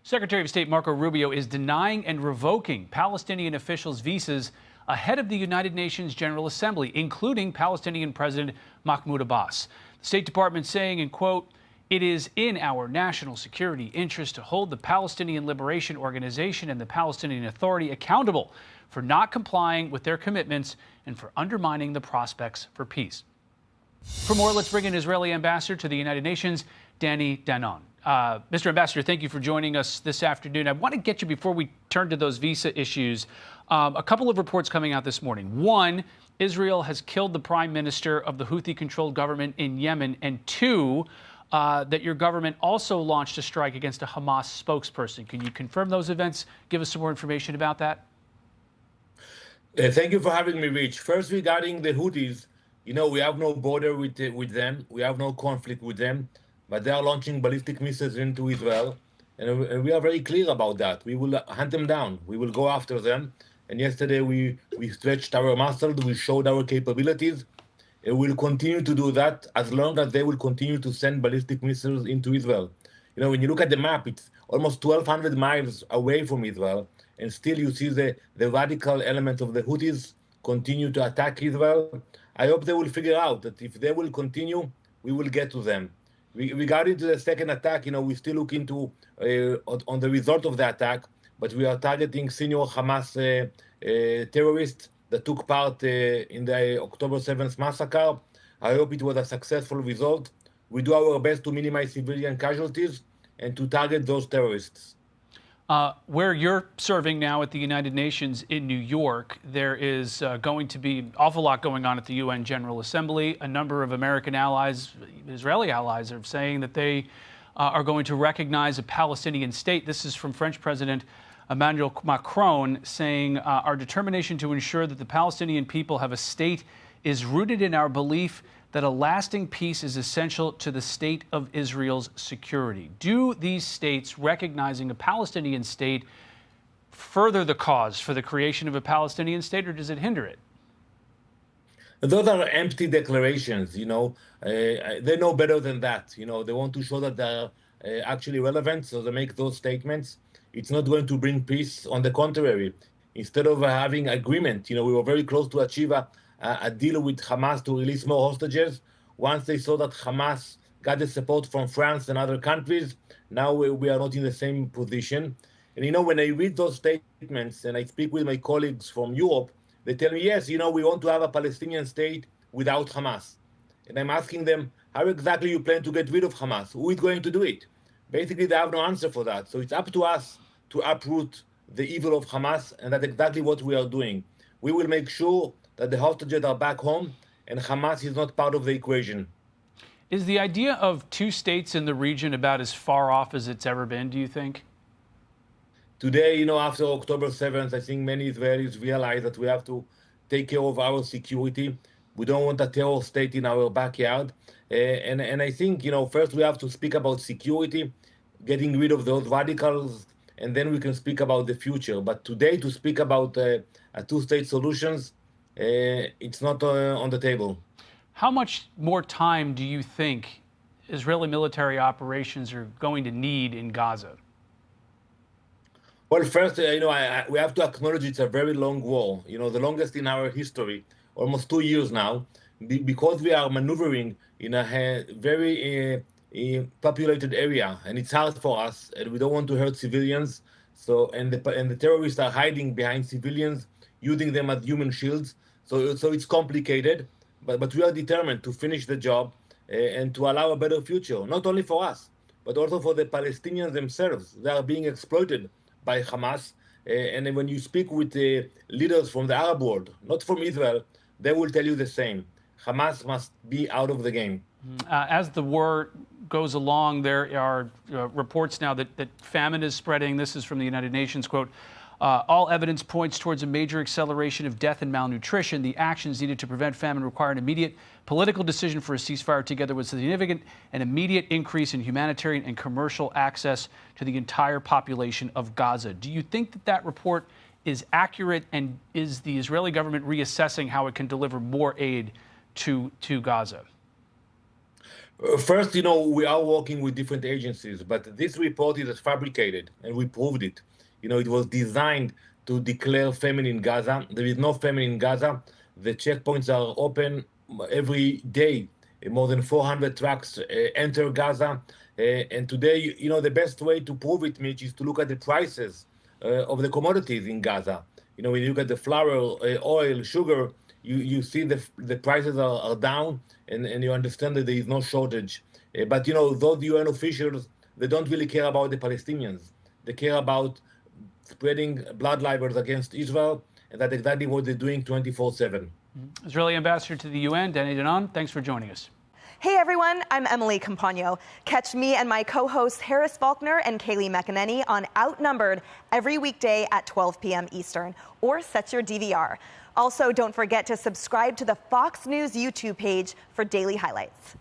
Secretary of State Marco Rubio is denying and revoking Palestinian officials' visas ahead of the United Nations General Assembly, including Palestinian President Mahmoud Abbas. The State Department saying, in quote, "It is in our national security interest to hold the Palestinian Liberation Organization and the Palestinian Authority accountable for not complying with their commitments and for undermining the prospects for peace." For more, let's bring in Israeli Ambassador to the United Nations, Danny Danon. Mr. Ambassador, thank you for joining us this afternoon. I want to get you, before we turn to those visa issues, a couple of reports coming out this morning. One, Israel has killed the prime minister of the Houthi-controlled government in Yemen. And two, that your government also launched a strike against a Hamas spokesperson. Can you confirm those events? Give us some more information about that. Thank you for having me, Rich. First, regarding the Houthis, we have no border with them. We have no conflict with them. But they are launching ballistic missiles into Israel. And we are very clear about that. We will hunt them down. We will go after them. And yesterday, we stretched our muscles. We showed our capabilities. And we'll continue to do that as long as they will continue to send ballistic missiles into Israel. When you look at the map, it's almost 1,200 miles away from Israel. And still you see the radical elements of the Houthis continue to attack Israel. I hope they will figure out that if they will continue, we will get to them. Regarding to the second attack, we still look into on the result of the attack, but we are targeting senior Hamas terrorists that took part in the October 7th massacre. I hope it was a successful result. We do our best to minimize civilian casualties and to target those terrorists. Where you're serving now at the United Nations in New York, there is going to be an awful lot going on at the UN General Assembly. A number of American allies, Israeli allies, are saying that they are going to recognize a Palestinian state. This is from French President Emmanuel Macron saying, "Our determination to ensure that the Palestinian people have a state is rooted in our belief that a lasting peace is essential to the state of Israel's security." Do these states recognizing a Palestinian state further the cause for the creation of a Palestinian state, or does it hinder it? Those are empty declarations, They know better than that. They want to show that they're actually relevant, so they make those statements. It's not going to bring peace. On the contrary, instead of having agreement, we were very close to achieve a deal with Hamas to release more hostages. Once they saw that Hamas got the support from France and other countries, now we are not in the same position. And when I read those statements and I speak with my colleagues from Europe, they tell me, yes, we want to have a Palestinian state without Hamas. And I'm asking them, how exactly you plan to get rid of Hamas? Who is going to do it? Basically, they have no answer for that. So it's up to us to uproot the evil of Hamas, and that's exactly what we are doing. We will make sure that the hostages are back home and Hamas is not part of the equation. Is the idea of two states in the region about as far off as it's ever been, do you think? Today, after October 7th, I think many Israelis realize that we have to take care of our security. We don't want a terror state in our backyard. And I think, first we have to speak about security, getting rid of those radicals, and then we can speak about the future. But today, to speak about a two-state solutions, it's not on the table. How much more time do you think Israeli military operations are going to need in Gaza? Well, first, we have to acknowledge it's a very long war, the longest in our history, almost 2 years now, because we are maneuvering in a very populated area, and it's hard for us, and we don't want to hurt civilians. So, and the terrorists are hiding behind civilians, using them as human shields. So it's complicated, but we are determined to finish the job and to allow a better future, not only for us, but also for the Palestinians themselves. They are being exploited by Hamas. And when you speak with leaders from the Arab world, not from Israel, they will tell you the same. Hamas must be out of the game. As the war goes along, there are reports now that famine is spreading. This is from the United Nations, quote, "All evidence points towards a major acceleration of death and malnutrition. The actions needed to prevent famine require an immediate political decision for a ceasefire, together with significant and immediate increase in humanitarian and commercial access to the entire population of Gaza." Do you think that report is accurate, and is the Israeli government reassessing how it can deliver more aid to Gaza? First, we are working with different agencies, but this report is fabricated, and we proved it. It was designed to declare famine in Gaza. There is no famine in Gaza. The checkpoints are open every day. More than 400 trucks enter Gaza. And today, the best way to prove it, Mitch, is to look at the prices of the commodities in Gaza. When you look at the flour, oil, sugar, you see the prices are down, and you understand that there is no shortage. But those UN officials, they don't really care about the Palestinians. They care about spreading blood libels against Israel, and that's exactly what they're doing 24/7. Israeli ambassador to the UN, Danny Danon, thanks for joining us. Hey everyone, I'm Emily Campagno. Catch me and my co-hosts Harris Faulkner and Kaylee McEnany on Outnumbered every weekday at 12 p.m. Eastern, or set your DVR. Also, don't forget to subscribe to the Fox News YouTube page for daily highlights.